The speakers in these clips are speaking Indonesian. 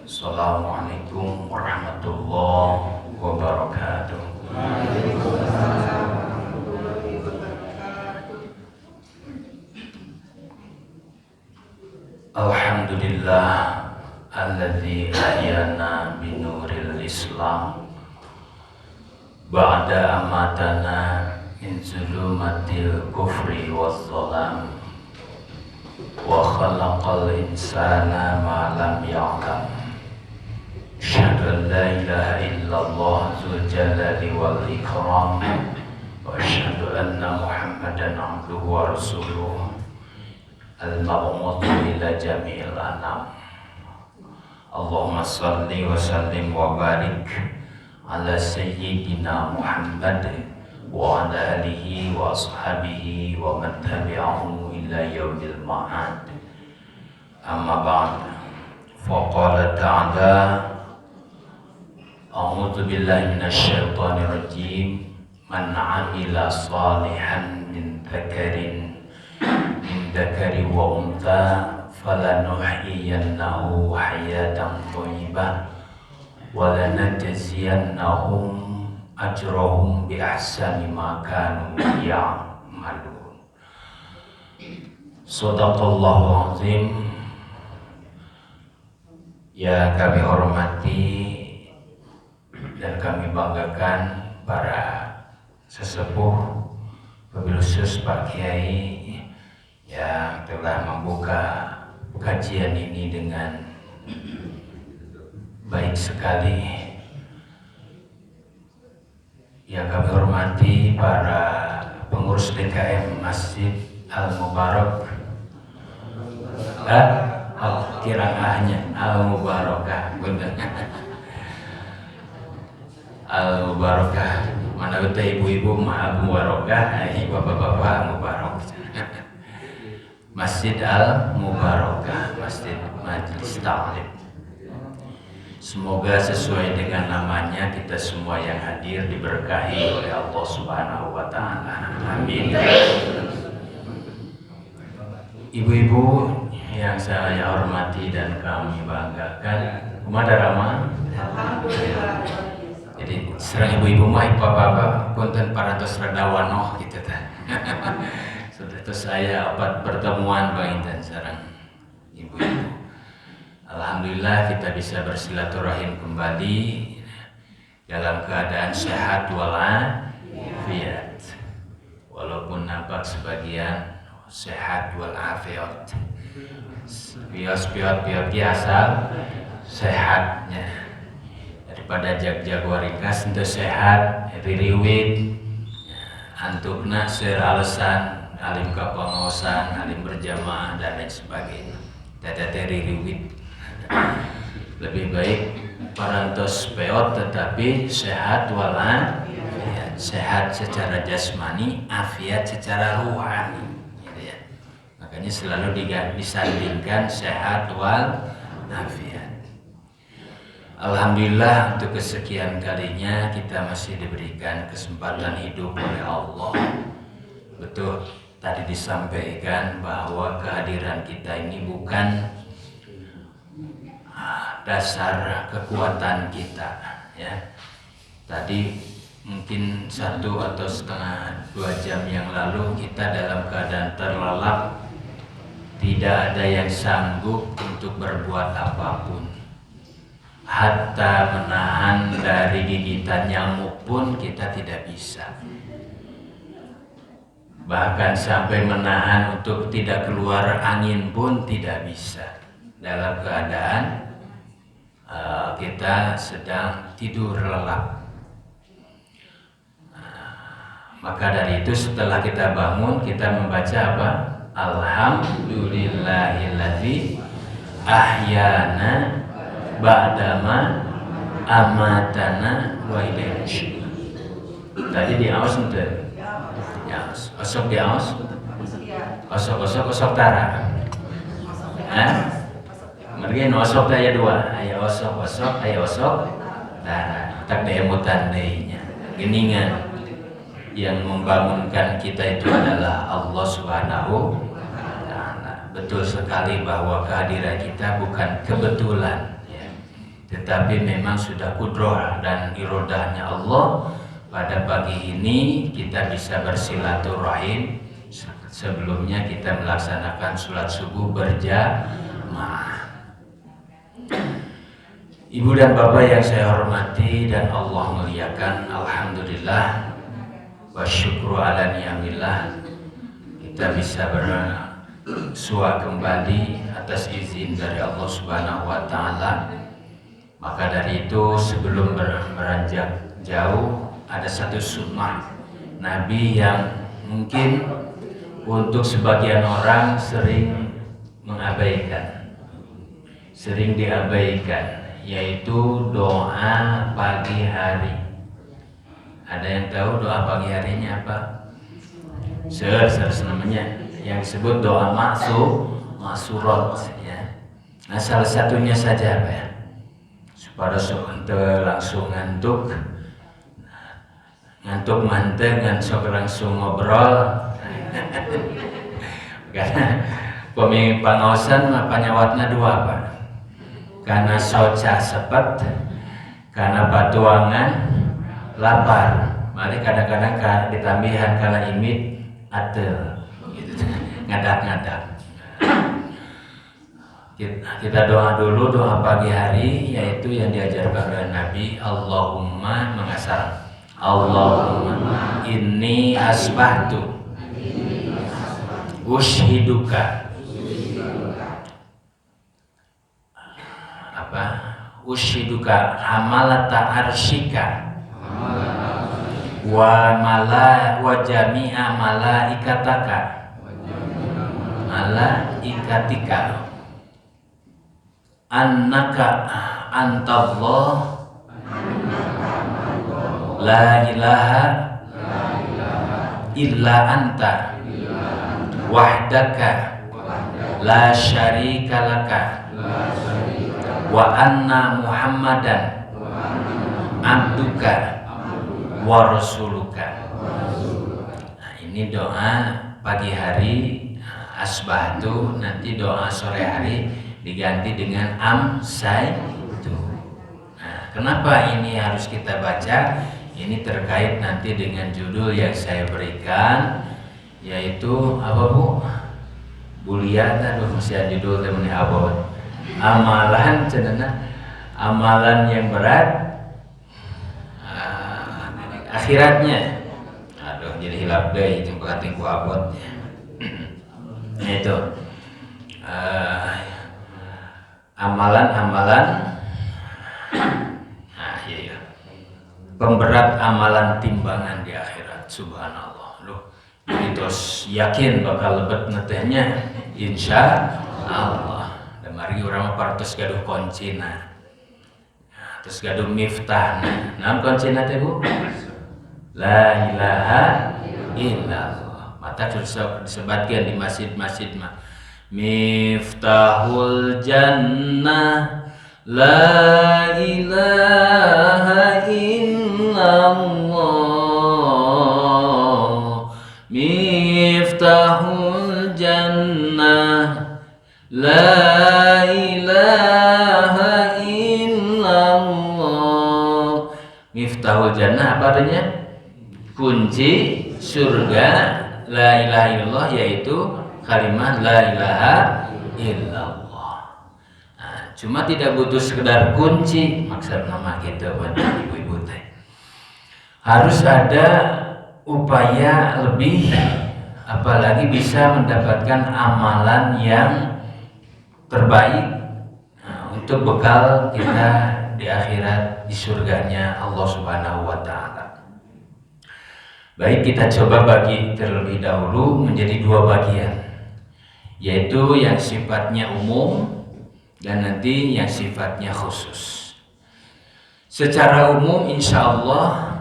Assalamualaikum warahmatullahi wabarakatuh. Alhamdulillah alladzi ahyana binuril Islam ba'da amatana min zulumatil kufri wassalam wa khalaqal insana ma lam ya'lam. Asyhadu an la ilaha illallah dzul jalali wal ikram wa asyhadu anna Muhammadan abduhu wa rasuluh al-mab'utsu ila jami'il anam. Allahumma shalli wa sallim wa barik ala sayyidina Muhammad wa ala alihi wa ashabihi wa man tabi'ahu ila yaumil ma'ad. Amma ba'd. Faqala ta'ala a'udzu billahi minasyaitonir rajim. Man 'amila shalihan min dzakari wa untha falanuhyiyannahu hayatan thayyibah wa lanajziyannahum ajrahum bi ahsani ma kanu ya'malun. Shadaqallahu azim. Ya kami hormati dan kami banggakan para sesepuh, wabil khusus Pak Kiai yang telah membuka kajian ini dengan baik sekali. Yang kami hormati para pengurus DKM Masjid Al-Mubarak, kiraannya Al-Mubarakah, benar. Al-Mubarakah, mana betul ibu-ibu mah Al-Mubarakah, bapak-bapak Mubarak. Masjid Al-Mubarakah, Masjid Majelis Ta'lim. Semoga sesuai dengan namanya kita semua yang hadir diberkahi oleh Allah Subhanahu wa taala. Amin. Ibu-ibu yang saya hormati dan kami banggakan, kumaha Rama? Alhamdulillah. Jadi serang ibu-ibu mah bapak-bapak punten parantos rada wanoh gitu tah. Terus saya obat pertemuan Bang Intan sareng ibu-ibu. Alhamdulillah kita bisa bersilaturahim kembali dalam keadaan sehat walafiat. Walaupun nampak sebagian sehat walafiat. Pios-piot biasa sehatnya. Daripada jag-jag warikas untuk sehat, ririwit, antukna seur alesan, alim kapangosan, alim berjamaah dan lain sebagainya. Tete ririwit. Lebih baik parantos peot tetapi sehat walafiat. Sehat secara jasmani, afiat secara ruhani. Gitu ya. Makanya selalu disandingkan sehat walafiat. Alhamdulillah untuk kesekian kalinya kita masih diberikan kesempatan hidup oleh Allah. Betul tadi disampaikan bahwa kehadiran kita ini bukan dasar kekuatan kita, ya. Tadi mungkin 1 atau setengah 2 jam yang lalu kita dalam keadaan terlelap, tidak ada yang sanggup untuk berbuat apapun. Hatta menahan dari gigitan nyamuk pun kita tidak bisa. Bahkan sampai menahan untuk tidak keluar angin pun tidak bisa. Dalam keadaan kita sedang tidur lelap. Maka dari itu setelah kita bangun kita membaca apa? Alhamdulillahilladzi ahyana ba'dama amatana wa ilaihi nusyur. Tadi di aos ente. Ya, osok di aos. Osok tara. Mergi osok aya 2, aya osok, aya osok tara. Tak deemutan deui nya. Geningan yang membangunkan kita itu adalah Allah Subhanahu wa taala. Betul sekali bahwa kehadiran kita bukan kebetulan, ya. tetapi memang sudah kudrah dan irodahnya Allah. Pada pagi ini kita bisa bersilaturahim. Sebelumnya kita melaksanakan sholat subuh berjamaah. Ibu dan bapak yang saya hormati dan Allah muliakan, alhamdulillah wa syukru ala ni'amillah, kita bisa bersua kembali atas izin dari Allah Subhanahu wa taala. Maka dari itu sebelum beranjak jauh, ada satu sunnah Nabi yang mungkin untuk sebagian orang sering mengabaikan, sering diabaikan, yaitu doa pagi hari. Ada yang tahu doa pagi harinya apa? Namanya yang disebut doa maksurat ya. Nah, salah satunya saja apa ya? Supaya langsung ngantuk manteng sok langsung ngobrol. Karena pemimpin pangaosan apa nyawatna dua apa? Karena soca sepet, karena batuangan lapar. Mari kadang-kadang ditambihan karena imit atel gitu. Ngadak-ngadak. Kita doa dulu, doa pagi hari, yaitu yang diajarkan oleh Nabi. Allahumma mengasar, Allahumma inni asbahtu ushiduka apa? Ushiduka hamalata arshika wa jami'a malaikatika annaka antallah la ilaha illa anta wahdaka la syarika laka wa anna muhammadan abduka wa rasuluka. Nah, ini doa pagi hari asbahtu, nanti doa sore hari diganti dengan amsaytu. Nah, kenapa ini harus kita baca? Ini terkait nanti dengan judul yang saya berikan, yaitu apa Bu? Buliat, aduh masih judul temennya abot. Amalan cenana, amalan yang berat akhiratnya. Aduh jadi hilap deh itu kating ku abot. Itu amalan-amalan iya. Pemberat amalan timbangan di akhirat. Subhanallah. Loh, jadi terus yakin bakal lebet netehnya insya Allah. Dan mari orang partos gaduh kuncina. Terus gaduh miftah. Naon kuncina teh Bu? La ilaha illallah. Mata disebatkan di masjid-masjid mah. Miftahul jannah la ilaha illallah. Miftahul jannah la ilaha illallah. Miftahul jannah apa artinya? Kunci surga, la ilaha illallah, yaitu kalimat la ilaha illallah. Nah, cuma tidak butuh sekedar kunci, maksud nama kita buat ibu-ibu teh. Harus ada upaya lebih, apalagi bisa mendapatkan amalan yang terbaik untuk bekal kita di akhirat, di surganya Allah Subhanahu wa taala. Baik, kita coba bagi terlebih dahulu menjadi dua bagian, yaitu yang sifatnya umum dan nanti yang sifatnya khusus. Secara umum insya Allah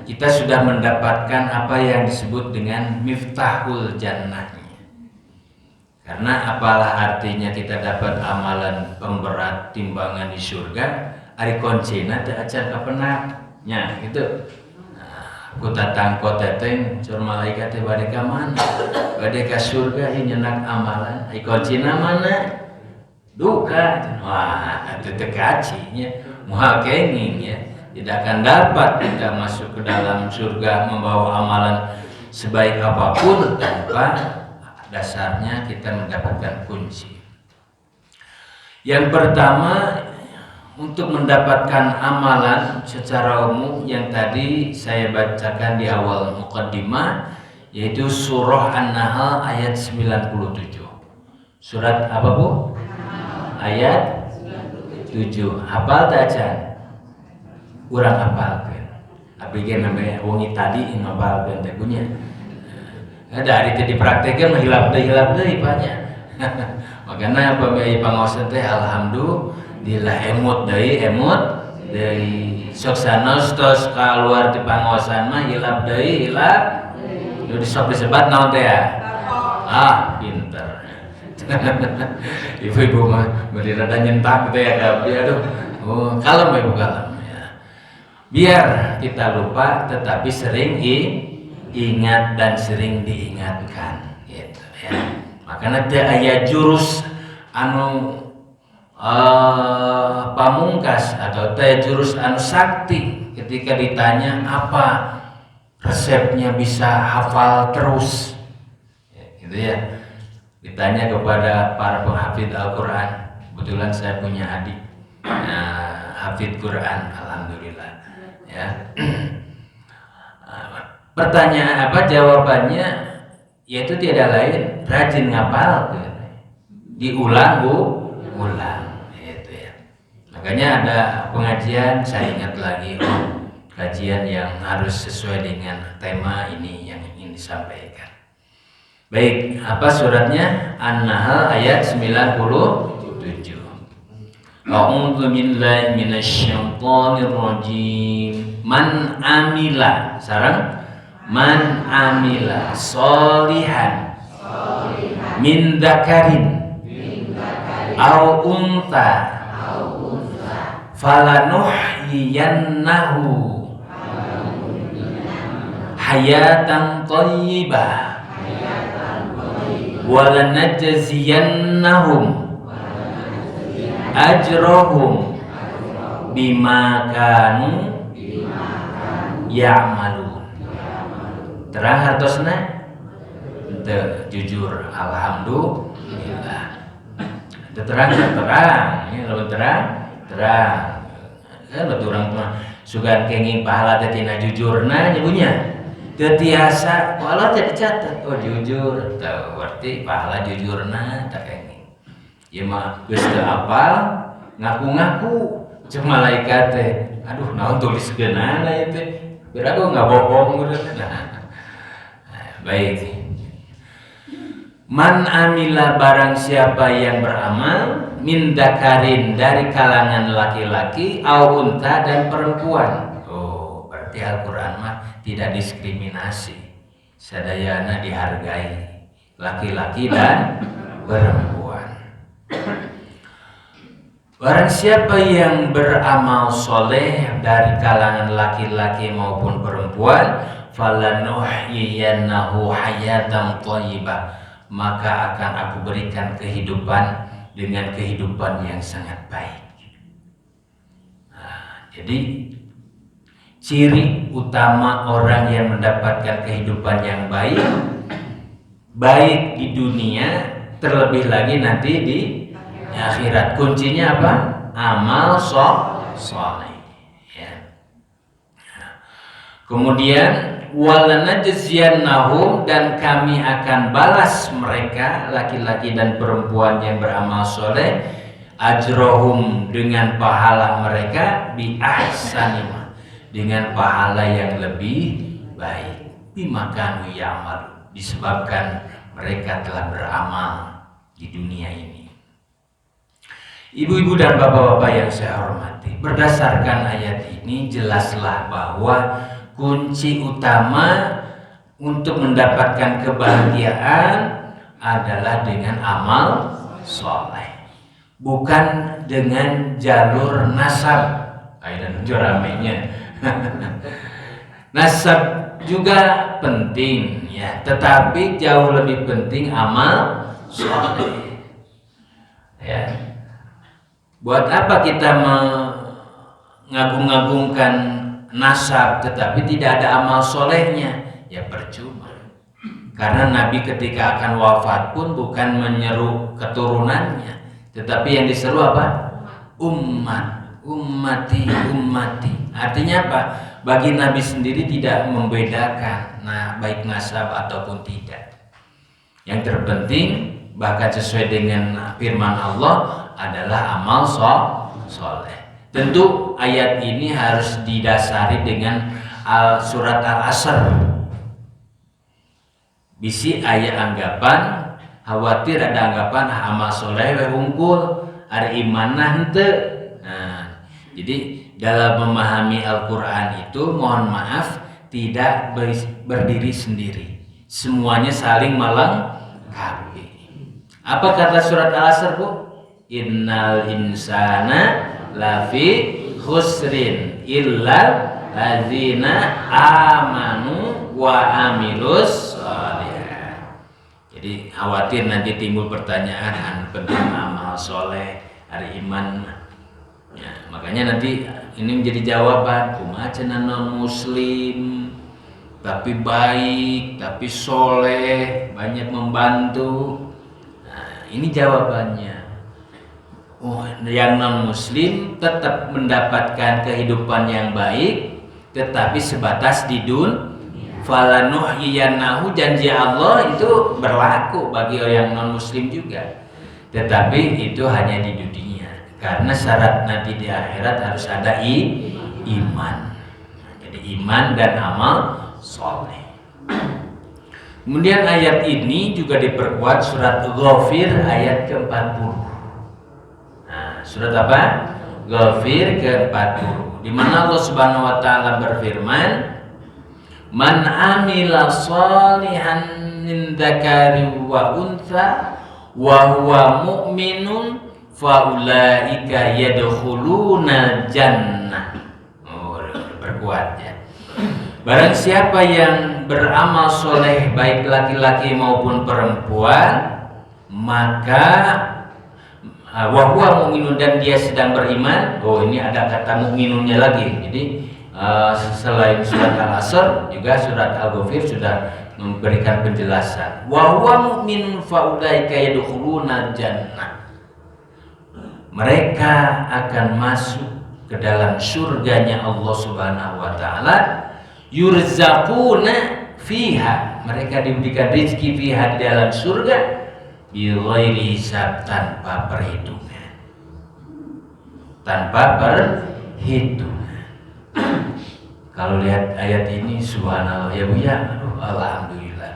kita sudah mendapatkan apa yang disebut dengan miftahul jannah. Karena apalah artinya kita dapat amalan pemberat timbangan di surga, ari kuncina teh acan kapenaknya gitu. Ku tatangko teteng cur malaikat teh bade ka mana? Bade ka surga nyenak amalan. Ai kuncina mana? duka. Wah, itu tekacinya mual kenging ya. Tidak akan dapat kita masuk ke dalam surga membawa amalan sebaik apapun tanpa dasarnya kita mendapatkan kunci. Yang pertama, untuk mendapatkan amalan secara umum yang tadi saya bacakan di awal muqaddimah, yaitu surah An-Nahl ayat 97. Surat apa Bu? Ayat 7. Hafal tak Can? Kurang hafalkeun. Abi ge namanya wong tadi ngapalkeun teh punya. Dari teh dipraktekeun mah hilap deui panya. Makana pamai pangaosan teh alhamdulillah emut deui sok sanos tos kaluar ti pangaosan mah hilap deui hilap. Lu sok disebat naon teh ya? Pinter. Ibu-ibu mah beri rada nyentak gitu ya tapi aduh. Kalem Ibu kalem. Biar kita lupa tetapi sering ingat dan sering diingatkan gitu ya. Makanya teu aya jurus anu pamungkas atau teh jurus anu sakti ketika ditanya apa resepnya bisa hafal terus gitu ya. Ditanya kepada para penghafid Al-Quran. Kebetulan saya punya adik hafid Quran, alhamdulillah ya. Pertanyaan apa jawabannya, yaitu tiada lain rajin ngapal diulang gitu ya. Makanya ada pengajian, saya ingat lagi kajian yang harus sesuai dengan tema ini yang ingin disampaikan. Baik, apa suratnya? An-Nahl ayat 97. A'udzu billahi minasyaitonir rajim. Man amila sareng man amila sholihan min dzakarin au unta falanuhyiyannahu hayatan thayyibah walanajziyannahum ajrahum bima kanu ya'malun. Terang hartosna teu jujur alhamdulillah. Teu terang ini lamun terang kan baturang mah sugan kenging pahala teh tina jujurna nyebunya. Tetiasa pahala teh dicatat jujur teu berarti pahala jujurna tak kenging. Ieu mah geus teu apal ngaku-ngaku cek malaikat teh aduh naon tuliskeunana ieu teh biar aku enggak bohong nah. Baik. Man amila barang siapa yang beramal min dzakarin dari kalangan laki-laki au unta dan perempuan. Berarti Al-Qur'an mah tidak diskriminasi. Sadayana dihargai laki-laki dan perempuan. Barang siapa yang beramal soleh dari kalangan laki-laki maupun perempuan, falanuhyiyannahu hayatan thayyibah, maka akan aku berikan kehidupan dengan kehidupan yang sangat baik. Jadi ciri utama orang yang mendapatkan kehidupan yang baik di dunia, terlebih lagi nanti di akhirat. Kuncinya apa? Amal soleh. Ya. Kemudian walanajziyannahum, dan kami akan balas mereka laki-laki dan perempuan yang beramal soleh ajrohum dengan pahala mereka bi ahsanima, dengan pahala yang lebih baik, bimakanu ya'mal, disebabkan mereka telah beramal di dunia ini. Ibu-ibu dan bapak-bapak yang saya hormati, berdasarkan ayat ini jelaslah bahwa kunci utama untuk mendapatkan kebahagiaan adalah dengan amal soleh, bukan dengan jalur nasab. Dan ramenya nasab juga penting ya, tetapi jauh lebih penting amal soleh ya. Buat apa kita mengagung-agungkan nasab tetapi tidak ada amal solehnya? Ya percuma. Karena Nabi ketika akan wafat pun bukan menyeru keturunannya, tetapi yang diseru apa? Umat, ummati, ummati. Artinya apa? Bagi Nabi sendiri tidak membedakan baik nasab ataupun tidak. Yang terpenting bahkan sesuai dengan firman Allah adalah amal soleh. Tentu ayat ini harus didasari dengan surat Al-Asr. Bisi ayat anggapan khawatir ada anggapan amal soleh we hungkul ari imanah henteu. Nah, jadi dalam memahami Al-Qur'an itu mohon maaf tidak berdiri sendiri. Semuanya saling melengkapi. Apa kata surat Al-Asr, Bu? Innal insana lafi khusrin illal ladzina amanu wa amilus sholihat. Jadi khawatir nanti timbul pertanyaan penting amal soleh, hari iman. Ya, makanya nanti ini menjadi jawaban kumaha cenah non muslim tapi baik, tapi soleh, banyak membantu. Nah, ini jawabannya. Yang non muslim tetap mendapatkan kehidupan yang baik tetapi sebatas di dunia. Falanuhyiyannahu, janji Allah itu berlaku bagi yang non muslim juga, tetapi itu hanya di dunia karena syarat nanti di akhirat harus ada iman. Jadi iman dan amal soleh. Kemudian ayat ini juga diperkuat surat Ghafir ayat ke-40. Nah, surat apa? Ghafir ke-40, di mana Allah Subhanahu wa taala berfirman, man amila sholihan min dzakari wa untha wa huwa mu'minun fa ulaika yadkhuluna jannah. Berkuat ya. Barang siapa yang beramal soleh baik laki-laki maupun perempuan, maka wa huwa mu'minun, dan dia sedang beriman. Oh, ini ada kata mu'minunnya lagi. Jadi selain surat Al-Asr juga surat Al-Ghafir sudah memberikan penjelasan. Wa huwa mu'minun fa ulaika yadkhuluna jannah. Mereka akan masuk ke dalam surganya Allah Subhanahu wa taala. Yurzaquna fiha, mereka diberikan rezeki fiha di dalam surga bi ghairi hisab, tanpa perhitungan. Tanpa perhitungan. Kalau lihat ayat ini subhanallah ya Bu ya, aduh alhamdulillah.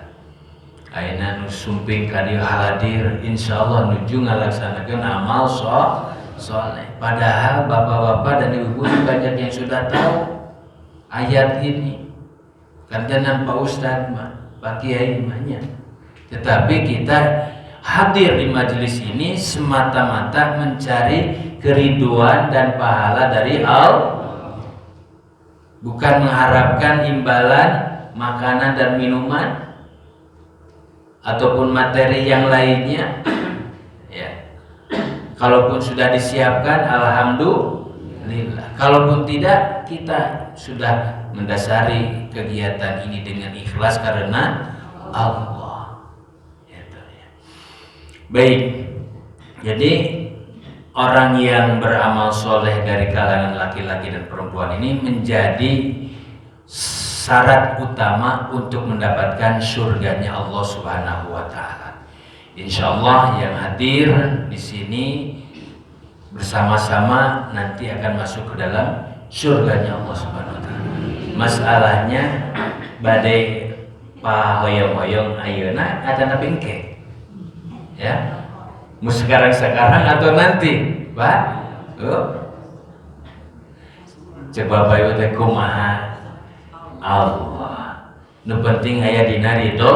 Ayeuna nu sumping ka dieu hadir insyaallah nuju ngalaksanakeun amal soleh. Padahal bapak-bapak dan ibu-ibu banyak yang sudah tahu ayat ini. Kantenan Pak Ustadz mah, Pak Kiai mahnya. Tetapi kita hadir di majelis ini semata-mata mencari keriduan dan pahala dari Allah. Bukan mengharapkan imbalan makanan dan minuman ataupun materi yang lainnya. Ya. Kalaupun sudah disiapkan, alhamdulillah. Kalaupun tidak, kita sudah mendasari kegiatan ini dengan ikhlas karena Allah. Baik. Jadi orang yang beramal soleh dari kalangan laki-laki dan perempuan ini menjadi syarat utama untuk mendapatkan surganya Allah Subhanahu wa taala. Insyaallah yang hadir di sini bersama-sama nanti akan masuk ke dalam surganya Allah Subhanahu wa taala. Masalahnya badai pahoyong-hoyong ayeuna atana bengke. Ya. Mau sekarang atau nanti, Pak? Coba bayu teh kumaha Allah. Nu penting aya dina ridho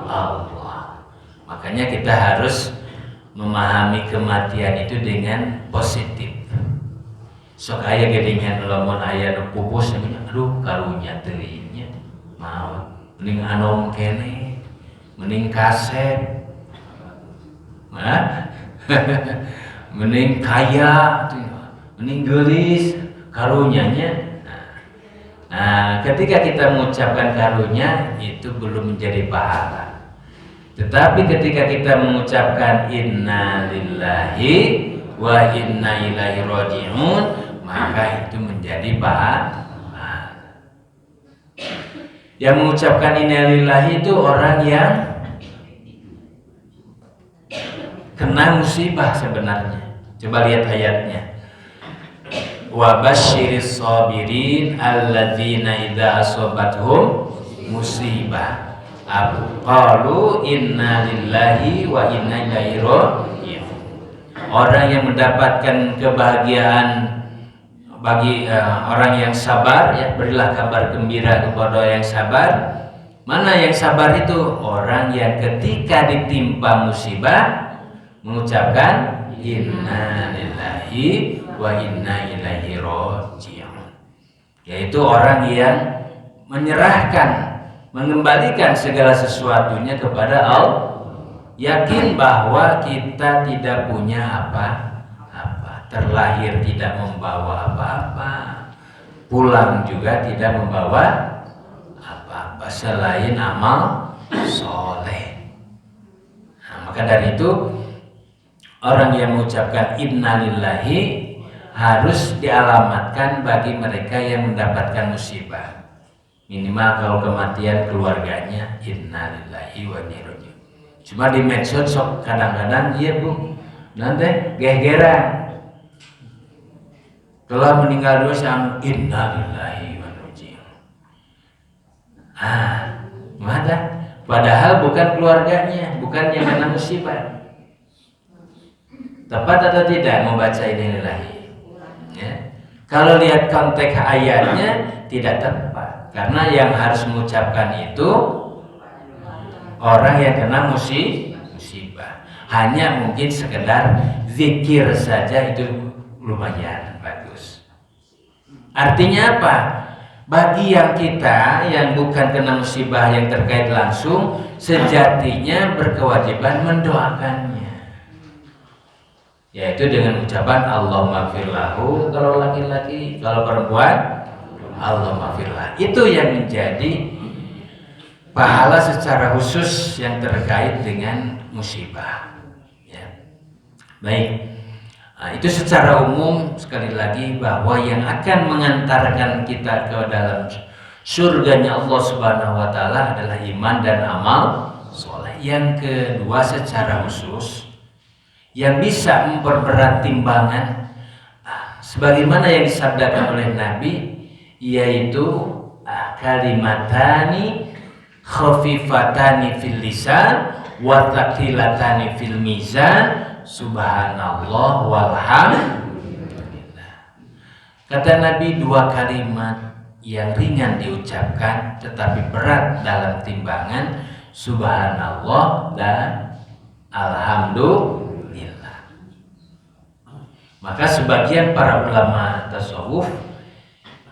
Allah. Makanya kita harus memahami kematian itu dengan positif. Sok aya gedingan lamun aya nu pupus aduh karunya teuing nya. Mau mending anom kene, mending kaset. mending kaya, mending gelis karunyanya. Nah, ketika kita mengucapkan karunya itu belum menjadi pahala. Tetapi ketika kita mengucapkan inna lillahi wa inna ilaihi raji'un, maka itu menjadi pahala. Yang mengucapkan inna lillahi itu orang yang kena musibah sebenarnya. Coba lihat ayatnya. Wa basyiris sabirin alladzina idza asabathum musibah qalu inna lillahi wa inna ilaihi raji'un. Orang yang mendapatkan kebahagiaan bagi orang yang sabar, ya, berilah kabar gembira kepada yang sabar. Mana yang sabar itu? Orang yang ketika ditimpa musibah mengucapkan inna lillahi wa inna ilaihi raji'un, yaitu orang yang menyerahkan, mengembalikan segala sesuatunya kepada Allah, yakin bahwa kita tidak punya apa-apa, terlahir tidak membawa apa-apa, pulang juga tidak membawa apa-apa selain amal soleh. Nah, maka dari itu orang yang mengucapkan innalillahi harus dialamatkan bagi mereka yang mendapatkan musibah. Minimal kalau kematian keluarganya innalillahi wa inna ilaihi raji'un. Cuma di medsos sok kadang-kadang iya Bu, nanti gegeran telah meninggal dua sang innalillahi wa inna ilaihi raji'un. Mana? Padahal bukan keluarganya, bukan yang kena musibah. Tepat atau tidak membaca innalillahi? Ya. Kalau lihat konteks ayatnya tidak tepat, karena yang harus mengucapkan itu orang yang kena musibah. Hanya mungkin sekedar zikir saja itu lumayan bagus. Artinya apa? Bagi yang kita yang bukan kena musibah yang terkait langsung, sejatinya berkewajiban mendoakannya, yaitu dengan ucapan Allahumma firlahu kalau laki-laki, kalau perempuan Allahumma firlah. Itu yang menjadi pahala secara khusus yang terkait dengan musibah, ya. Baik, nah, itu secara umum. Sekali lagi bahwa yang akan mengantarkan kita ke dalam surganya Allah Subhanahu wa Ta'ala adalah iman dan amal soleh. Yang kedua secara khusus yang bisa memperberat timbangan, sebagaimana yang disabdakan oleh Nabi, yaitu kalimatani khafifatani fil lisan wa thaqilatani fil mizan subhanallah walhamdulillah. Kata Nabi, dua kalimat yang ringan diucapkan tetapi berat dalam timbangan, subhanallah dan alhamdulillah. Maka sebagian para ulama tasawuf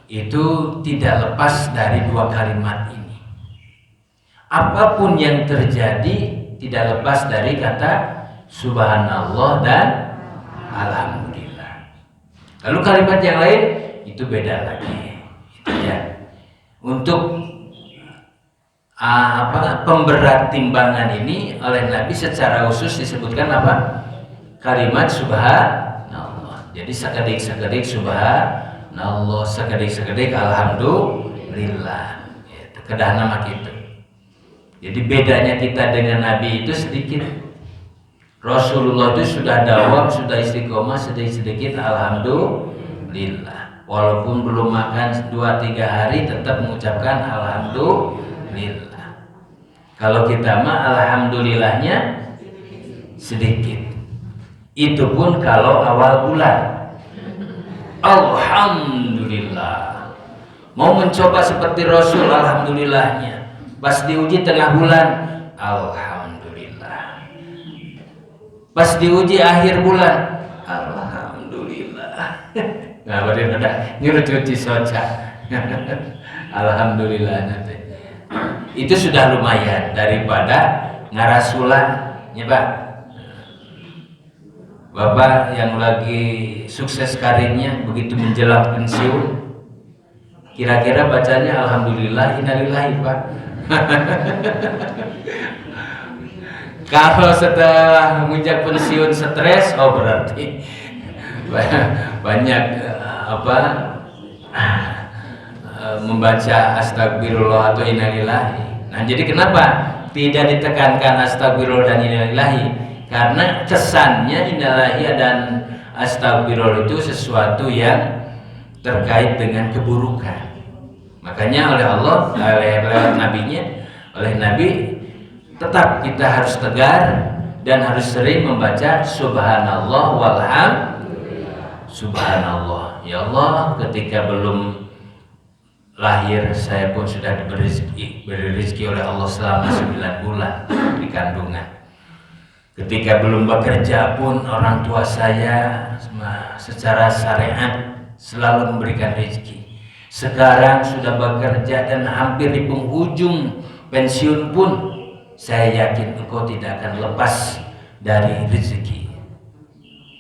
itu tidak lepas dari dua kalimat ini. Apapun yang terjadi tidak lepas dari kata subhanallah dan alhamdulillah. Lalu kalimat yang lain itu beda lagi. Itu ya. Untuk pemberat timbangan ini oleh Nabi secara khusus disebutkan apa? Kalimat subhanallah. Jadi sekedik-sekedik subhanallah, sekedik-sekedik alhamdulillah. Itu kedah nama kita. Jadi bedanya kita dengan Nabi itu sedikit. Rasulullah itu sudah dawam, sudah istiqomah, sedikit-sedikit alhamdulillah. Walaupun belum makan 2-3 hari tetap mengucapkan alhamdulillah. Kalau kita mah alhamdulillahnya sedikit. Itu pun kalau awal bulan. Alhamdulillah. Mau mencoba seperti Rasul, alhamdulillahnya. Pas diuji tengah bulan, alhamdulillah. Pas diuji akhir bulan, alhamdulillah. Nah, benar nyuruh cuci soca. Alhamdulillah nanti. Itu sudah lumayan daripada ngarasulan, ya Pak. Bapak yang lagi sukses karirnya begitu menjelang pensiun, kira-kira bacanya alhamdulillah innalillahi Pak. Kalau setelah menginjak pensiun stres, oh berarti banyak membaca astagfirullah atau innalillahi. Nah, jadi kenapa tidak ditekankan astagfirullah dan innalillahi? Karena kesannya innalillahi dan astagfirullah itu sesuatu yang terkait dengan keburukan. Makanya oleh Allah, lewat nabinya, oleh Nabi, tetap kita harus tegar dan harus sering membaca subhanallah walhamdulillah. Subhanallah, ya Allah, ketika belum lahir saya pun sudah diberi rezeki oleh Allah selama 9 bulan di kandungan. Ketika belum bekerja pun orang tua saya secara syariat selalu memberikan rezeki. Sekarang sudah bekerja dan hampir di penghujung pensiun pun, saya yakin engkau tidak akan lepas dari rezeki.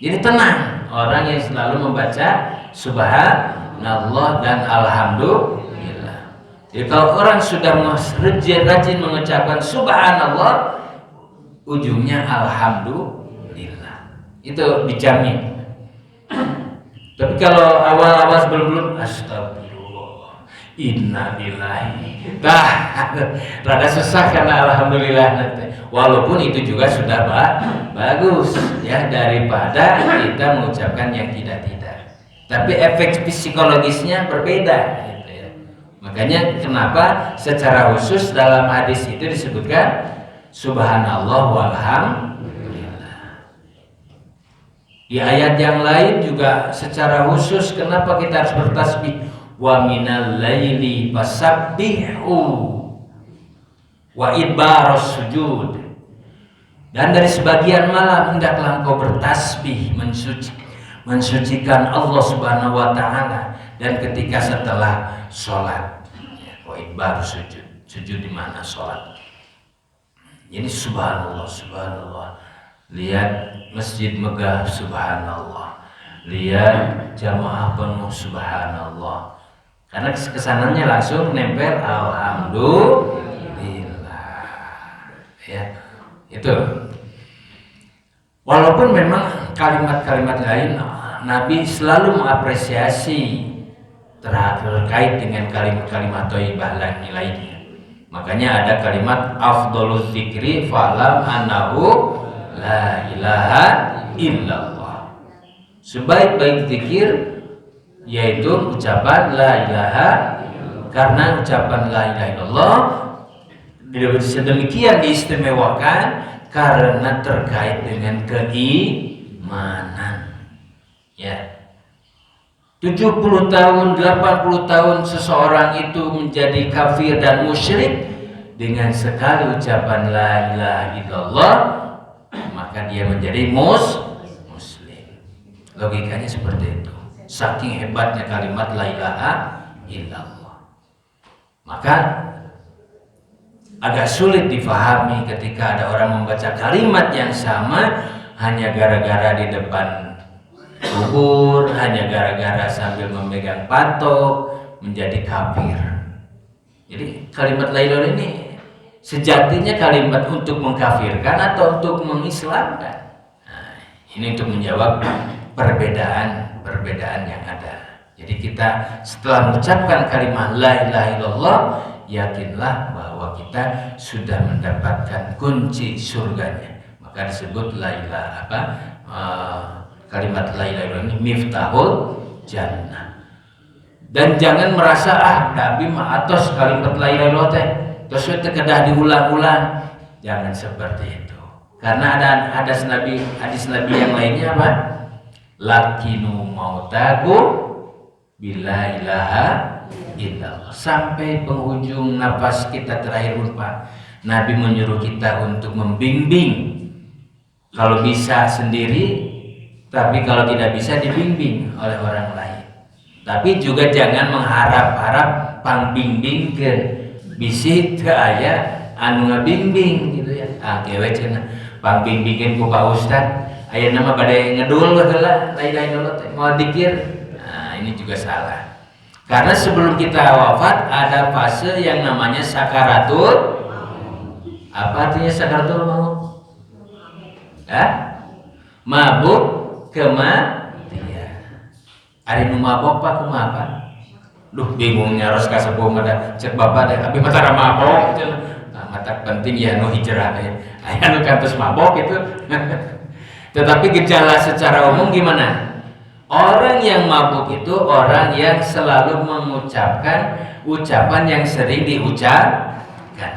Jadi tenang orang yang selalu membaca subhanallah dan alhamdulillah. Jadi kalau orang sudah rajin mengucapkan subhanallah, ujungnya alhamdulillah, itu dijamin. Tapi kalau awal-awal sebelum astagfirullah, innalillahi, rada susah karena alhamdulillah nanti. Walaupun itu juga sudah bagus ya, daripada kita mengucapkan yang tidak-tidak. Tapi efek psikologisnya berbeda gitu ya. Makanya kenapa secara khusus dalam hadis itu disebutkan subhanallah walhamdulillah. Di ayat yang lain juga secara khusus kenapa kita harus bertasbih, wa minal laili fasabbihu wa idbaros sujud, dan dari sebagian malam hendaklah engkau bertasbih mensucikan Allah Subhanahu wa taala, dan ketika setelah sholat, wa idbaros sujud di mana sholat. Jadi subhanallah, subhanallah. Lihat masjid megah, subhanallah. Lihat jamaah penuh, subhanallah. Karena kesananya langsung nempel alhamdulillah. Ya, itu. Walaupun memang kalimat-kalimat lain Nabi selalu mengapresiasi terkait dengan kalimat-kalimat thayyibah lainnya. Makanya ada kalimat afdhaluz zikri fa'lam annahu la ilaha illallah. Sebaik-baik zikir yaitu ucapan la ilaha, karena ucapan la ilaha illallah sedemikian diistimewakan karena terkait dengan keimanan. Ya. 70 tahun, 80 tahun seseorang itu menjadi kafir dan musyrik, dengan sekali ucapan la ilaha illallah maka dia menjadi muslim. Logikanya seperti itu. Saking hebatnya kalimat la ilaha illallah. Maka agak sulit difahami ketika ada orang membaca kalimat yang sama hanya gara-gara di depan kubur, hanya gara-gara sambil memegang patok menjadi kafir. Jadi kalimat la ilaha ini sejatinya kalimat untuk mengkafirkan atau untuk mengislamkan. Nah, ini untuk menjawab perbedaan yang ada. Jadi kita setelah mengucapkan kalimat la ilaha illallah, yakinlah bahwa kita sudah mendapatkan kunci surganya. Maka disebut la ilaha kalimat la ilaha illallah ini miftahul jannah. Dan jangan merasa Nabi mah atos kalimat la ilaha illallah teh terus kedah diulang-ulang. Jangan seperti itu. Karena ada hadis Nabi yang lainnya apa? Lakinu mautakum bila ilaha illallah. Sampai penghujung nafas kita terakhir pun Pak, Nabi menyuruh kita untuk membimbing. Kalau bisa sendiri, tapi kalau tidak bisa dibimbing oleh orang lain. Tapi juga jangan mengharap-harap pangbimbingkeun. Bisi teu aya anu ngabimbing gitu ya. Kewe cenah pangbimbingkeun ku Pak Ustad, Aya nama badai ngedul baheula la ilaha illallah mau dikir. Nah, ini juga salah. Karena sebelum kita wafat ada fase yang namanya sakaratul. Apa artinya sakaratul maut? Mabuk kematian. Ari nu mabok Pak kumaha Pak? Duh bingung nyaros ka sepuh mah cek bapak teh abi mah tara mabok gitu. Nah, mata penting ya nu hijrah teh. Aya nu kantos mabok itu. Tetapi gejala secara umum gimana? Orang yang mabuk itu orang yang selalu mengucapkan ucapan yang sering diucapkan.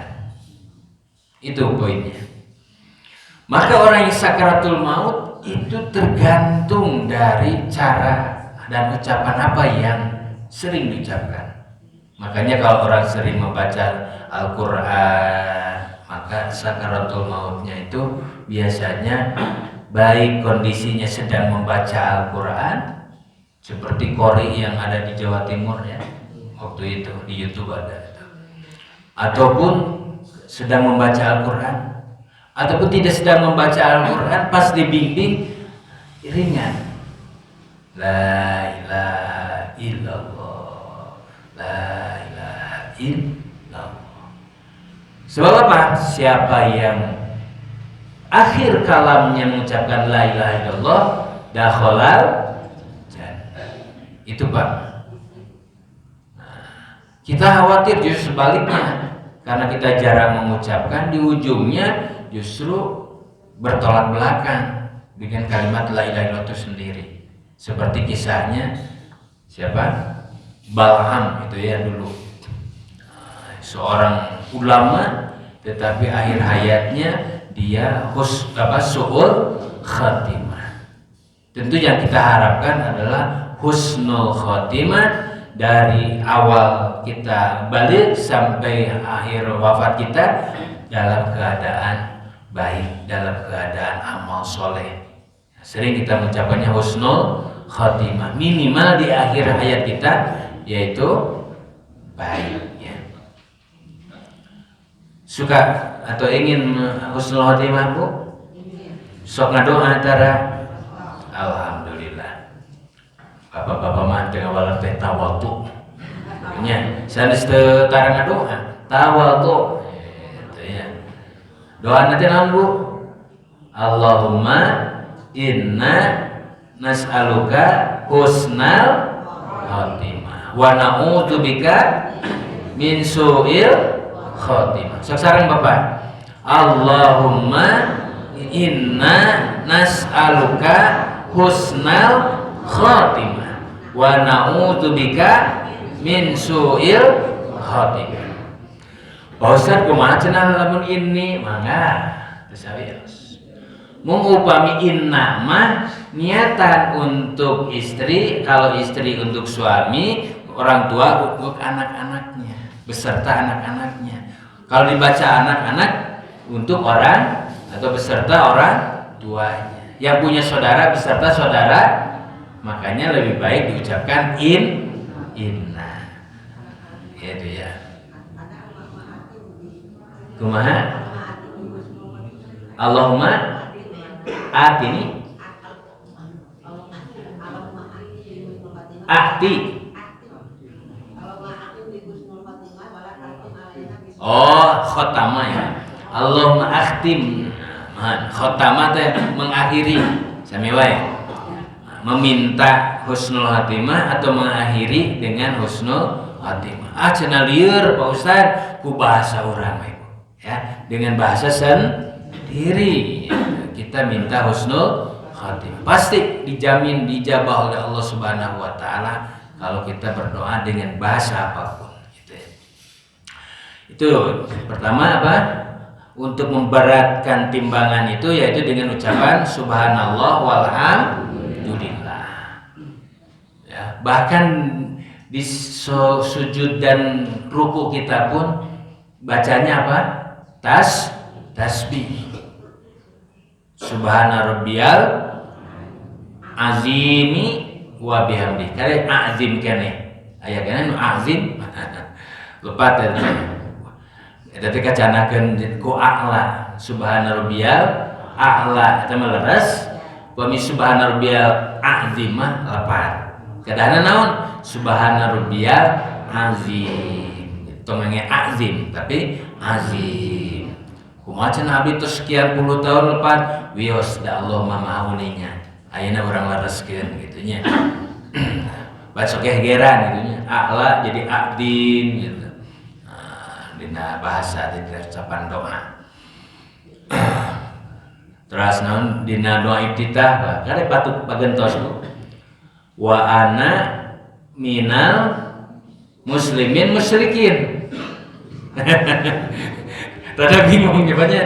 Itu poinnya. Maka orang yang sakaratul maut itu tergantung dari cara dan ucapan apa yang sering diucapkan. Makanya kalau orang sering membaca Al-Quran, maka sakaratul mautnya itu biasanya baik kondisinya sedang membaca Al-Quran, seperti Qori yang ada di Jawa Timur ya, waktu itu di YouTube ada itu. Ataupun sedang membaca Al-Quran, ataupun tidak sedang membaca Al-Quran, pas dibimbing ringan, la ilaha illallah, la ilaha illallah. Sebab apa? Siapa yang akhir kalamnya mengucapkan la ilaha illallah, dakhalal jannah. Itu Pak. Kita khawatir justru sebaliknya, karena kita jarang mengucapkan, di ujungnya justru bertolak belakang dengan kalimat la ilaha illallah itu sendiri. Seperti kisahnya siapa? Bal'am itu ya dulu, seorang ulama, tetapi akhir hayatnya dia su'ul khatimah. Tentu yang kita harapkan adalah husnul khatimah dari awal kita balik sampai akhir wafat kita dalam keadaan baik, dalam keadaan amal soleh. Sering kita mengucapkannya husnul khatimah, minimal di akhir hayat kita yaitu baik ya. Suka atau ingin husnul khatimah Bu? Sok ngadoa antara alhamdulillah. Bapak-bapak mah teu ngawalar teh tawadhu. Nya, sanes teu tara ngadoa, tawadhu. Itu ya. Doa nanti naon Bu? Allahumma inna nas'aluka husnal khatimah wa na'udzubika min su'il khatimah. Sekarang Bapak, Allahumma inna nas'aluka husnal khatimah wa na'udzubika min su'il khatimah. Pak Ustaz kumaha cenah lamun ini mangga tersawios. Mengupami inna mah niatan untuk istri, kalau istri untuk suami, orang tua untuk anak-anaknya beserta anak-anaknya. Kalau dibaca anak-anak untuk orang atau beserta orang tuanya. Yang punya saudara beserta saudara, makanya lebih baik diucapkan inna. Itu ya. Kumaha? Allahumma atini akti. Oh, khotama ya. Allahumma akhtim. Khotama teh mengakhiri. Sami wae. Meminta husnul khatimah atau mengakhiri dengan husnul khatimah. Cenah lieur Pak Ustaz ku bahasa urang ya, dengan bahasa sendiri. Kita minta husnul khatimah. Pasti dijamin dijabah oleh Allah Subhanahu wa taala kalau kita berdoa dengan bahasa apapun. Itu pertama apa? Untuk memberatkan timbangan itu yaitu dengan ucapan subhanallah walhamdulillah. Ya, bahkan di sujud dan ruku kita pun bacanya apa? Tasbih. Subhana rabbiyal azimi wa bihamdi. Kare azim kene. Aya kene nu azim. Lepat tadi. Eta teh kacanakeun ku a'la. Subhana rabbiyal a'la eta mah leres. Pami subhana rabbiyal azim mah lapan. Kadana naon? Subhana rabbiyal azim. Tomenge azim tapi azim. Kumaha cenah abdi tos sekian puluh tahun lepas wios da Allah mah maha uninya. Ayeuna urang lareskeun kitu nya. Baca gegeran gitu nya. A'la jadi a'dim gitu. Dina bahasa di ucapan doa. Terus naon dina doa iftitah kade patut pagentos wa ana minal muslimin musyrikin. Rada bingung nyebutnya.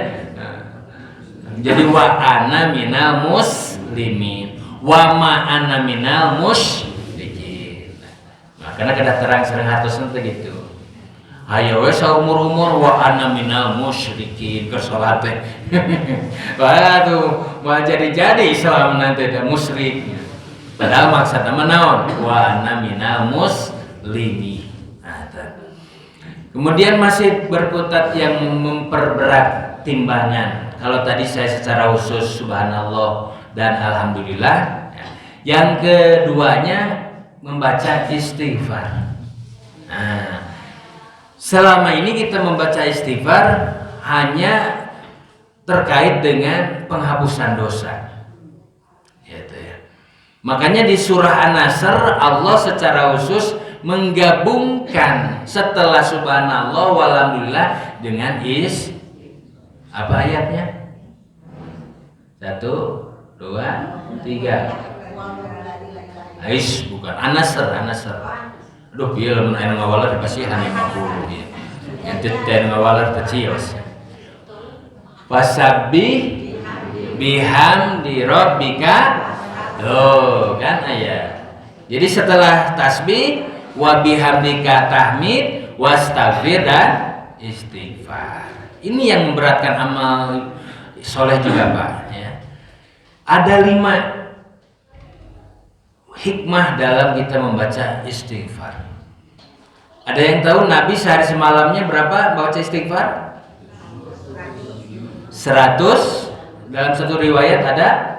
Jadi wa ana minal muslimin wa ma ana minal musyrikin. Nah, karena kada terang sareng hartosna teh gitu. Ayo we saumur-umur wa ana minal musyrikin keur salat teh. Waduh, mau jadi Islam nanti ada musyrik. Padahal maksudna mah naon? Wa ana minal muslimin. Nah, kemudian masih berkutat yang memperberat timbangan. Kalau tadi saya secara khusus subhanallah dan alhamdulillah. Yang keduanya membaca istighfar. Nah, selama ini kita membaca istighfar hanya terkait dengan penghapusan dosa. Gitu ya. Makanya di surah An-Nasr Allah secara khusus menggabungkan setelah subhanallah walhamdulillah dengan apa ayatnya? 1, 2, 3. Bukan An-Nasr. Aduh, biar lamun aya ngawalar pasti hanya 50 ya. Ente teh ngawalar teh cios. Fasabbih bihamdi rabbika. Oh, kan aya. Jadi setelah tasbih wa bihamdika tahmid wastaghfir dan istighfar. Ini yang memberatkan amal soleh juga, Pak, ya. Ada 5 hikmah dalam kita membaca istighfar. Ada yang tahu Nabi sehari semalamnya berapa baca istighfar? 100. Dalam satu riwayat ada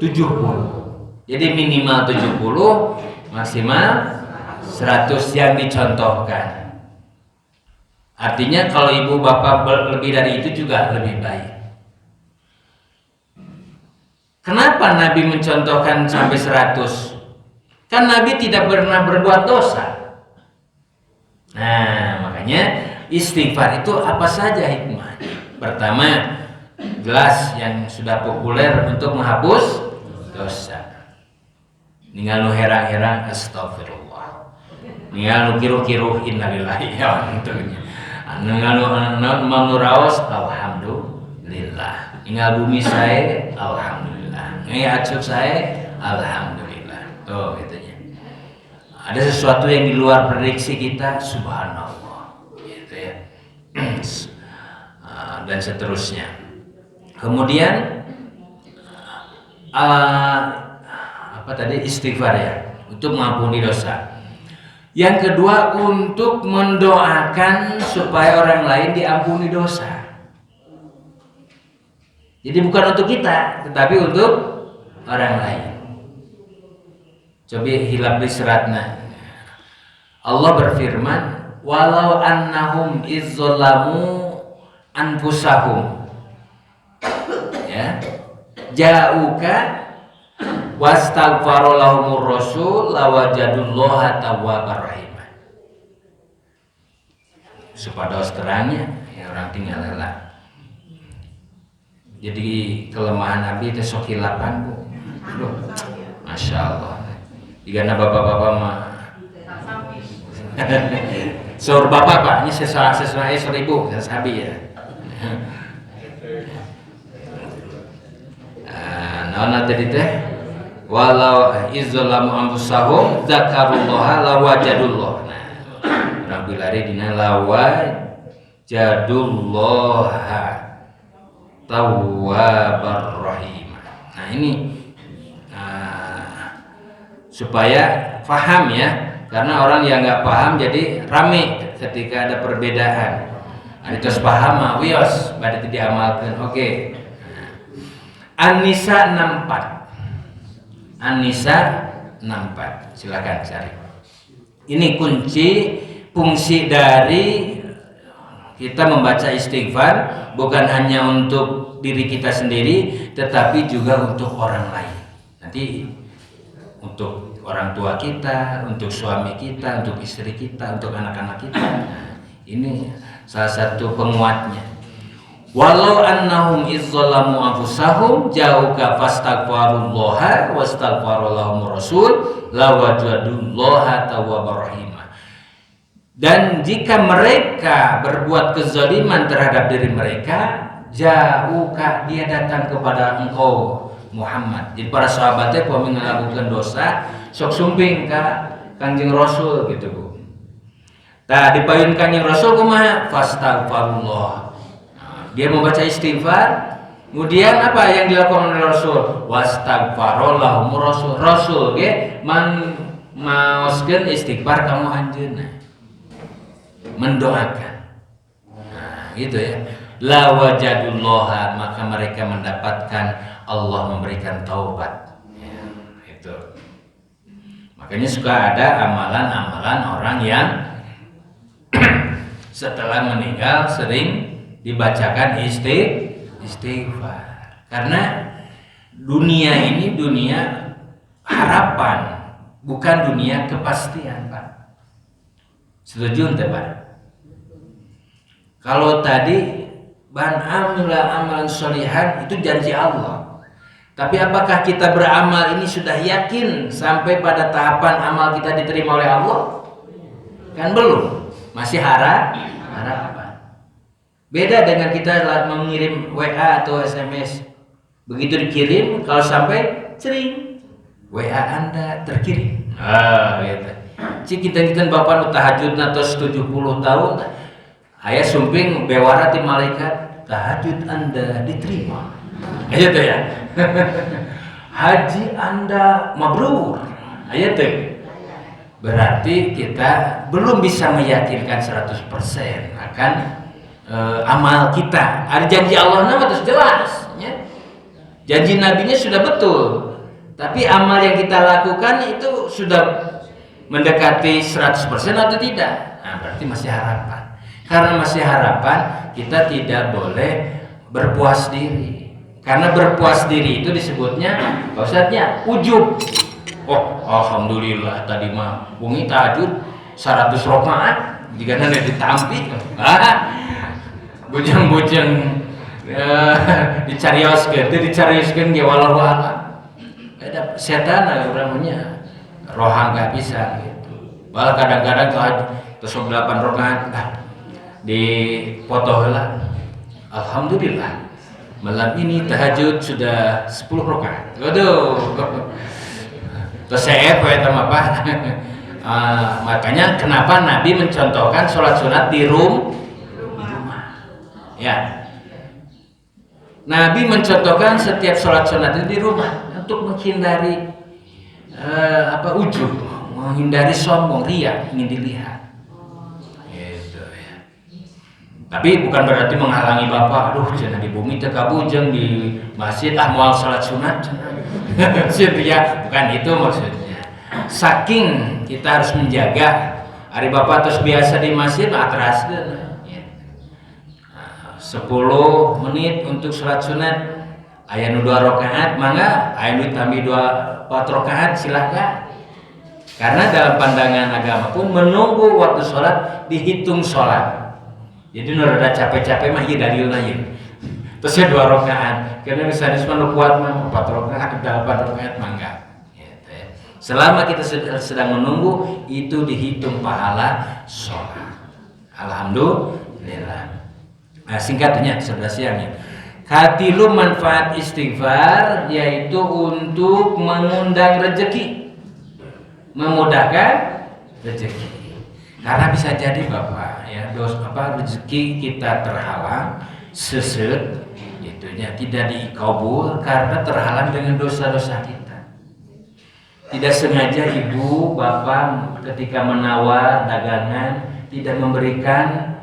70. Jadi minimal 70, maksimal 100 yang dicontohkan. Artinya kalau ibu bapak lebih dari itu juga lebih baik. Kenapa Nabi mencontohkan sampai 100? Kan Nabi tidak pernah berbuat dosa. Nah, makanya istighfar itu apa saja hikmahnya? Pertama, jelas yang sudah populer untuk menghapus dosa. Ninggal nu herang-herang astagfirullah. Ninggal nu kiruh-kiruh innalillahi wa inna ilaihi raji'un. Ninggal nu raos alhamdulillah. Ninggal bumi sae alhamdulillah. Ninggal acuk sae alhamdulillah. Tuh gitunya. Ada sesuatu yang di luar prediksi kita, subhanallah, gitu ya. Dan seterusnya. Kemudian apa tadi, istighfar ya, untuk mengampuni dosa. Yang kedua, untuk mendoakan supaya orang lain diampuni dosa. Jadi bukan untuk kita, tetapi untuk orang lain. Coba hilap di seratna. Allah berfirman, walau annahum izzalamu anfusahum, ya, ja'uka wastaghfara lahumur rasul lawajadullaha tawwabar rahim. Supados terangnya ya orang tinggal lelah. Jadi kelemahan Nabi itu sok hilapan, Bu. Aduh, Masya Allah. Digana bapak-bapak mah sur bapak Pak, ini sesuai 1000 sabi ya. Nah tadi teh walau izzalamu anfusahum dzakarullaha lawajadullah. Nah, orang bilari dina lawajadullaha tawwabar rahim. Nah ini supaya paham ya, karena orang yang nggak paham jadi rame ketika ada perbedaan. Ada terus paham, wios pada tidak diamalkan. Oke. An-Nisa 64. An-Nisa 64. Silakan cari. Ini fungsi dari kita membaca istighfar bukan hanya untuk diri kita sendiri, tetapi juga untuk orang lain. Nanti untuk orang tua kita, untuk suami kita, untuk istri kita, untuk anak-anak kita. Nah, ini salah satu penguatnya. Walau annahum izzalamu anfusahum jauka fastaghfirullaha wastaghfarallahum rasul lawajadullaha tawwabar rahim. Dan jika mereka berbuat kezaliman terhadap diri mereka, jauka, dia datang kepada engkau Muhammad. Jadi para sahabatnya kalau melakukan dosa sok sumping ka Kangjeng Rasul gitu Bu. Nah, dipayun Kangjeng Rasul kumaha? Fastaghfirullah. Dia membaca istighfar, kemudian apa yang dilakukan oleh Rasul? Wastaghfarallahum rasul. Rasul ge maoskeun istighfar kamu anjeunna. Mendoakan. Nah, gitu ya. La wajadullaha, maka mereka mendapatkan Allah memberikan taubat. Ya, itu. Makanya suka ada amalan-amalan orang yang setelah meninggal sering dibacakan istighfar. Karena dunia ini dunia harapan, bukan dunia kepastian, Pak. Setuju ente, Pak? Kalau tadi ban amila amalan sholihan itu janji Allah. Tapi apakah kita beramal ini sudah yakin sampai pada tahapan amal kita diterima oleh Allah? Kan belum. Masih harapan. Beda dengan kita mengirim WA atau SMS. Begitu dikirim, kalau sampai cering, WA Anda terkirim. Gitu. Cik kita bapak nu tahajud natos 70 tahun. Ayah sumping bewara ti malaikat, tahajud Anda diterima. Ayo tuh ya. Haji Anda mabrur. Ayo tuh. Berarti kita belum bisa meyakinkan 100% akan amal kita. Ada janji Allah nama terus jelas, ya. Janji nabinya sudah betul. Tapi amal yang kita lakukan itu sudah mendekati 100% atau tidak? Nah, berarti masih harapan. Karena masih harapan, kita tidak boleh berpuas diri. Karena berpuas diri itu disebutnya, maksudnya ujub. Oh, alhamdulillah tadi mah bungi tahajud 100 rakaat jika nanti ditampi. Bujang-bujang dicarioskeun ge walau alam. Ada setan orangnya rohang gak bisa gitu. Malah kadang-kadang terus 8 rakaat di foto heula. Alhamdulillah malam ini tahajud sudah 10 rakaat. Waduh. Terus saya apa? Makanya kenapa Nabi mencontohkan sholat sunat di rumah. Ya. Nabi mencontohkan setiap sholat sunat itu di rumah untuk menghindari ujub, menghindari sombong, riya, ingin dilihat. Gitu ya. Tapi bukan berarti menghalangi bapak. Aduh, jangan di bumi tekabujeng di masjid moal sholat sunat. Ya, bukan itu maksudnya. Saking kita harus menjaga. Hari bapak terus biasa di masjid, atraskeun. 10 menit untuk sholat sunat. Aya nu 2 rakaat, mangga. Aya nu tambah 4 rakaat, silahkan. Karena dalam pandangan agama pun menunggu waktu sholat dihitung sholat. Jadi nu rada capek-capek mah ieu dalilna ieu. Terus 2 rakaat. Karena misalnya cuma kuat mah 4 rakaat, 8 rakaat mangga. Gitu ya. Selama kita sedang menunggu itu dihitung pahala sholat. Alhamdulillah. Nah, singkatnya 11 siangnya. Katilu manfaat istighfar yaitu untuk mengundang rezeki, memudahkan rezeki. Karena bisa jadi bapak ya rezeki kita terhalang, seset, itunya tidak dikabul karena terhalang dengan dosa-dosa kita. Tidak sengaja ibu bapak ketika menawar dagangan tidak memberikan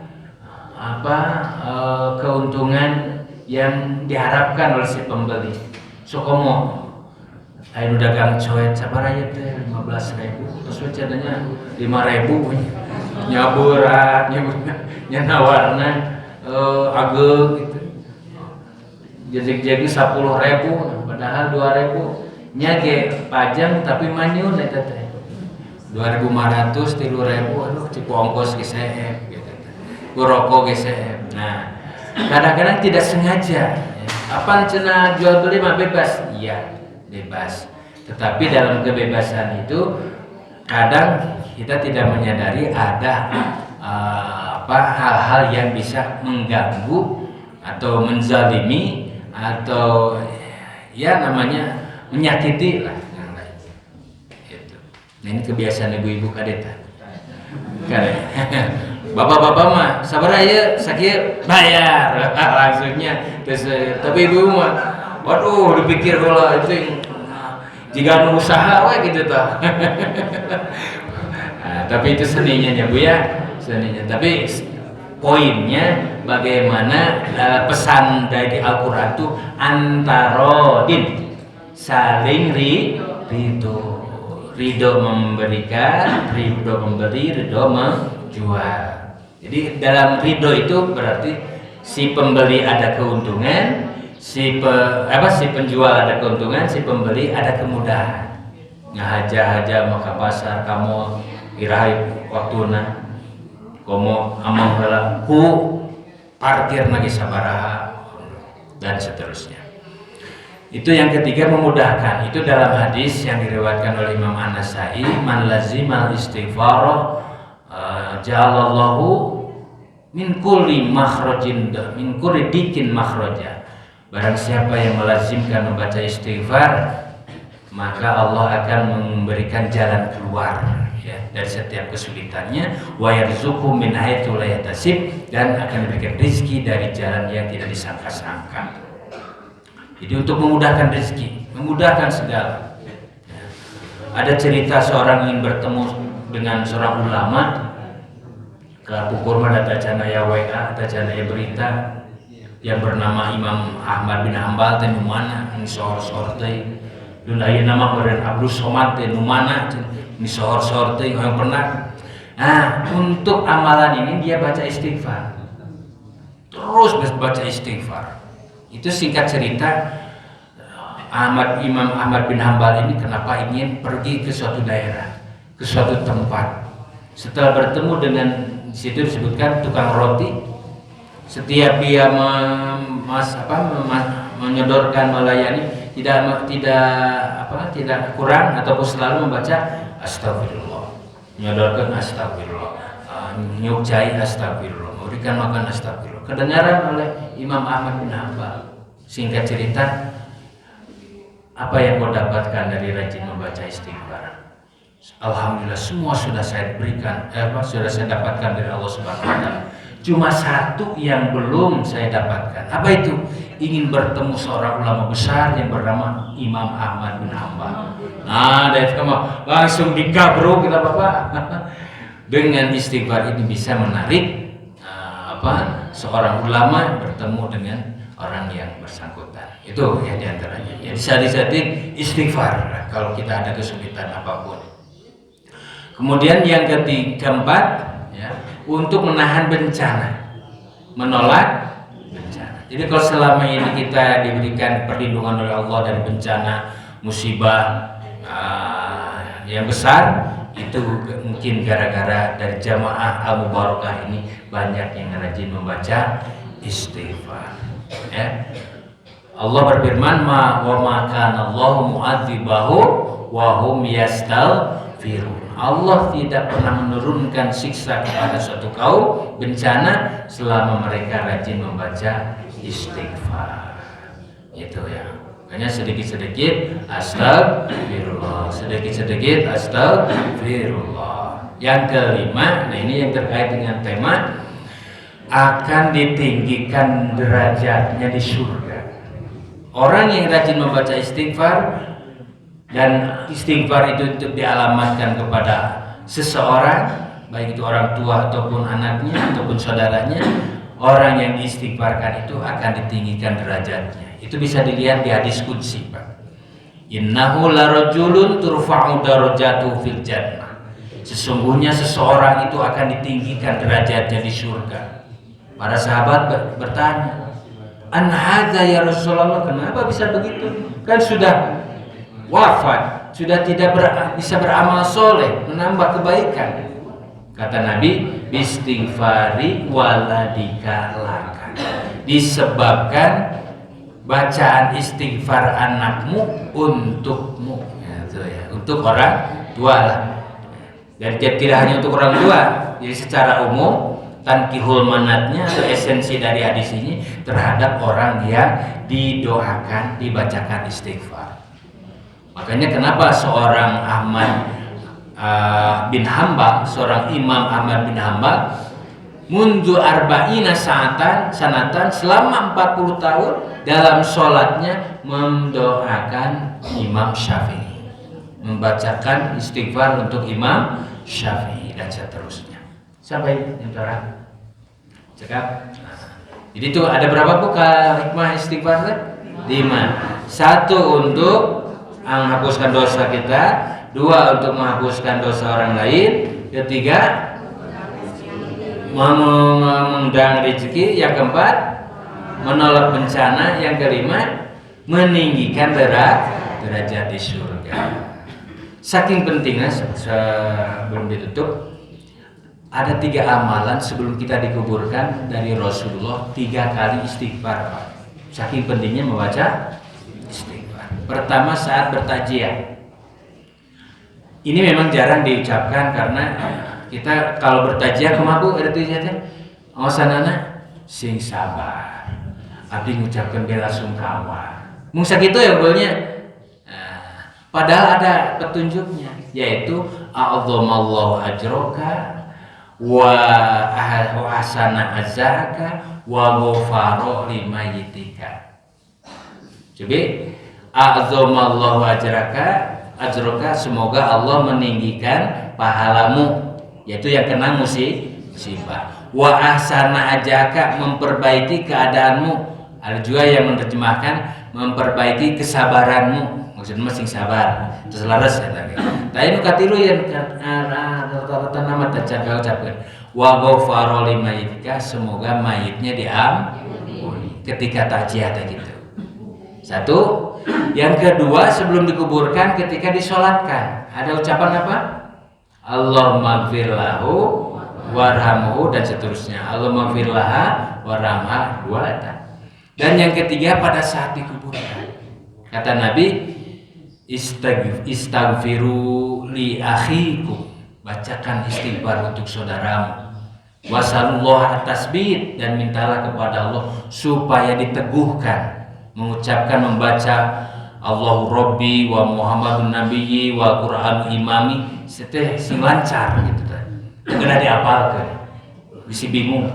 keuntungan yang diharapkan oleh si pembeli. Sokomo Ayo dagang coet sabaraha ieu teh 15.000. Terus we cenanya 5.000 nyaburat nya nawarna ageng gitu. Jadi 10.000 padahal 2.000 nya ge pajang tapi manyun eta teh. 2.500 3.000 aduh cipu ongkos ge seep gitu. Ku rokok ge seep. Nah, kadang-kadang tidak sengaja. Apaan cenah jual beli mah bebas? Iya, bebas. Tetapi dalam kebebasan itu kadang kita tidak menyadari ada hal-hal yang bisa mengganggu atau menzalimi atau ya namanya menyakiti lah yang lain. Gitu. Nah, ini kebiasaan ibu-ibu kadeta. Bapak-bapak mah sabaraha ieu sakieu bayar langsungnya terus tapi ibu mah waduh dipikir heula itu jika anu usaha we gitu tah. Nah, tapi itu seninya ya Bu ya, seninya. Tapi poinnya bagaimana pesan dari Al-Qur'an itu antarodin saling ridho memberikan, ridho memberi, ridho menjual. Jadi dalam ridho itu berarti si pembeli ada keuntungan, si penjual ada keuntungan, si pembeli ada kemudahan. Ngahaja-haja maka pasar kamu irahi waktuna komo amang heula ku parkir lagi sabaraha dan seterusnya. Itu yang ketiga memudahkan. Itu dalam hadis yang diriwayatkan oleh Imam An-Nasa'i, man lazimal istighfar ja'alallahu min kulli makhrajin min kulli dikin makhraja. Barang siapa yang melazimkan membaca istighfar, maka Allah akan memberikan jalan keluar ya, dari setiap kesulitannya, wa yarzuqhu min haitsu la yahtasib, dan akan diberikan rezeki dari jalan yang tidak disangka-sangka. Jadi untuk memudahkan rezeki, memudahkan segala. Ya. Ada cerita seorang ingin bertemu dengan seorang ulama, ke Pukurma data canaya WA, data canaya berita yang bernama Imam Ahmad bin Hanbal teh nu mana nu sohor-sohor teh. Dun aya nama beureun Abdul Somad teh nu mana nu sohor-sohor teh yang pernah. Nah, untuk amalan ini dia baca istighfar. Terus baca istighfar. Itu singkat cerita, Imam Ahmad bin Hanbal ini kenapa ingin pergi ke suatu daerah, ke suatu tempat. Setelah bertemu dengan, di situ disebutkan tukang roti, setiap dia menyodorkan, melayani, tidak kurang ataupun selalu membaca astagfirullah, menyodorkan astagfirullah, nyukcai astagfirullah, memberikan makan astagfirullah. Kedengaran oleh Imam Ahmad bin Hanbal. Singkat cerita, apa yang kau dapatkan dari rajin membaca istighfar? Alhamdulillah semua sudah saya berikan, sudah saya dapatkan dari Allah Subhanahu wa taala. Cuma satu yang belum saya dapatkan. Apa itu? Ingin bertemu seorang ulama besar yang bernama Imam Ahmad bin Hanbal. Nah, dari kamu langsung digabro kita Bapak. Dengan istighfar ini bisa menarik seorang ulama bertemu dengan orang yang bersangkutan. Itu ya diantaranya. Ya, disadi-sadi istighfar kalau kita ada kesulitan apapun. Kemudian yang keempat, ya, untuk menahan bencana, menolak bencana. Jadi kalau selama ini kita diberikan perlindungan oleh Allah dari bencana, musibah yang besar, itu mungkin gara-gara dari jamaah Al-Mubarakah ini banyak yang rajin membaca istighfar. Ya. Allah berfirman, wa ma kana Allahu mu'adzibahu wa hum yastaghfirun. Allah tidak pernah menurunkan siksa kepada suatu kaum bencana selama mereka rajin membaca istighfar. Itu ya. Makanya sedikit-sedikit astagfirullah, sedikit-sedikit astagfirullah. Yang kelima, nah ini yang terkait dengan tema akan ditinggikan derajatnya di surga. Orang yang rajin membaca istighfar, dan istighfar itu untuk dialamatkan kepada seseorang, baik itu orang tua ataupun anaknya ataupun saudaranya, orang yang diistighfarkan itu akan ditinggikan derajatnya. Itu bisa dilihat di hadis qudsi, Pak. Innahu larajulun turfa'u darajatuhu fil jannah. Sesungguhnya seseorang itu akan ditinggikan derajatnya di surga. Para sahabat bertanya, "An hadza ya Rasulullah, kenapa bisa begitu? Kan sudah wafat, sudah tidak bisa beramal soleh, menambah kebaikan." Kata Nabi, "Bistighfari waladika laka." Disebabkan bacaan istighfar anakmu untukmu, ya, untuk orang tua lah. Dan tidak hanya untuk orang tua, jadi secara umum tankihul manatnya atau esensi dari hadis ini terhadap orang yang didoakan, dibacakan istighfar. Makanya kenapa seorang Ahmad bin Hambal, seorang Imam Ahmad bin Hambal, mundu arba'ina sanatan selama 40 tahun dalam sholatnya mendoakan Imam Syafi'i, membacakan istighfar untuk Imam Syafi'i dan seterusnya sampai yang terakhir. Cakap. Jadi itu ada berapa hikmah istighfar? 5. 1 untuk menghapuskan dosa kita, 2 untuk menghapuskan dosa orang lain, 3 mengundang rezeki, yang 4 menolak bencana, yang 5 meninggikan derajat di surga. Saking pentingnya, sebelum ditutup, ada 3 amalan sebelum kita dikuburkan dari Rasulullah, 3 kali istighfar, Pak. Saking pentingnya membaca istighfar. Pertama, saat bertajiah. Ini memang jarang diucapkan karena kita kalau bertajiah kemaku ada tujuannya awasanana sing sabar, abdi ngucapkan bela sungkawa, mung sakitu ya golnya. Padahal ada petunjuknya, yaitu a'adzamallahu ajroka wa ahsana azaka wa ghafara limayitika. Coba a'adzamallahu ajroka, semoga Allah meninggikan pahalamu, yaitu yang kena musibah. Wa ahsana ajaka, memperbaiki keadaanmu. Ada juga yang menerjemahkan memperbaiki kesabaranmu, maksudnya sing sabar terus laras ya tadi. Tapi nu katilu yang rata-rata nama terjaga ucapkan wa ghafara limayitika, semoga mayitnya diampuni ketika tajiah gitu. 1. Yang kedua, sebelum dikuburkan ketika disolatkan ada ucapan apa? Allahumma gfir lahu warhamhu dan seterusnya. Allahumma gfir laha warhamha. Dan yang ketiga, pada saat dikuburkan kata Nabi, istaghfiru li akhikum, bacakan istighfar untuk saudaramu. Wasallallahu tasbih, dan mintalah kepada Allah supaya diteguhkan mengucapkan, membaca Allahu Rabbi wa Muhammadun Nabiyyi wa Qur'an imami, seteh sing lancar gitu teh. Kena diapalkeun. Bisi bingung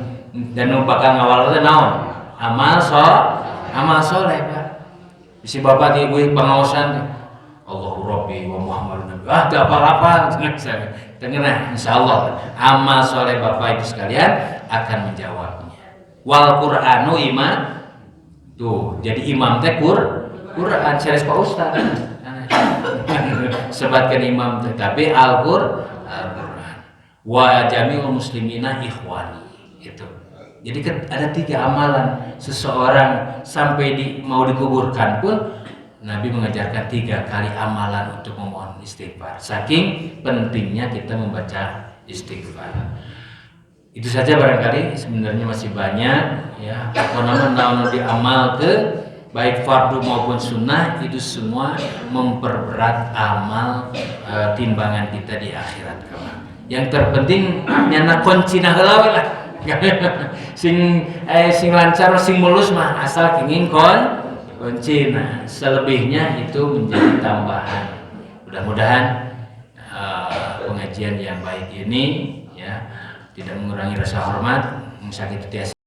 dan nu bakal ngawalna naon? Amal soleh, Pak. Bisi bapak di ibu pengaosan Allahu Rabbi wa Muhammadun Nabiyyi. Teu apal-apal tengenah insyaallah amal soleh Bapak Ibu sekalian akan menjawabnya. Wal Qur'anu imam. Tuh, jadi imam teh Quran series Pak Ustaz. Sebatkan imam teh, tapi Al-Qur'an. Wa jami'ul muslimina ikhwani. Itu. Jadi ada 3 amalan seseorang sampai mau dikuburkan pun Nabi mengajarkan 3 kali amalan untuk memohon istighfar. Saking pentingnya kita membaca istighfar. Itu saja barangkali, sebenarnya masih banyak ya. Namun diamal ke baik fardu maupun sunnah, itu semua memperberat amal timbangan kita di akhirat kelak. Yang terpenting nyana kuncina heula lah. sing lancar sing mulus mah asal kenging kuncina. Selebihnya itu menjadi tambahan. Mudah-mudahan pengajian yang baik ini ya tidak mengurangi rasa hormat, sakit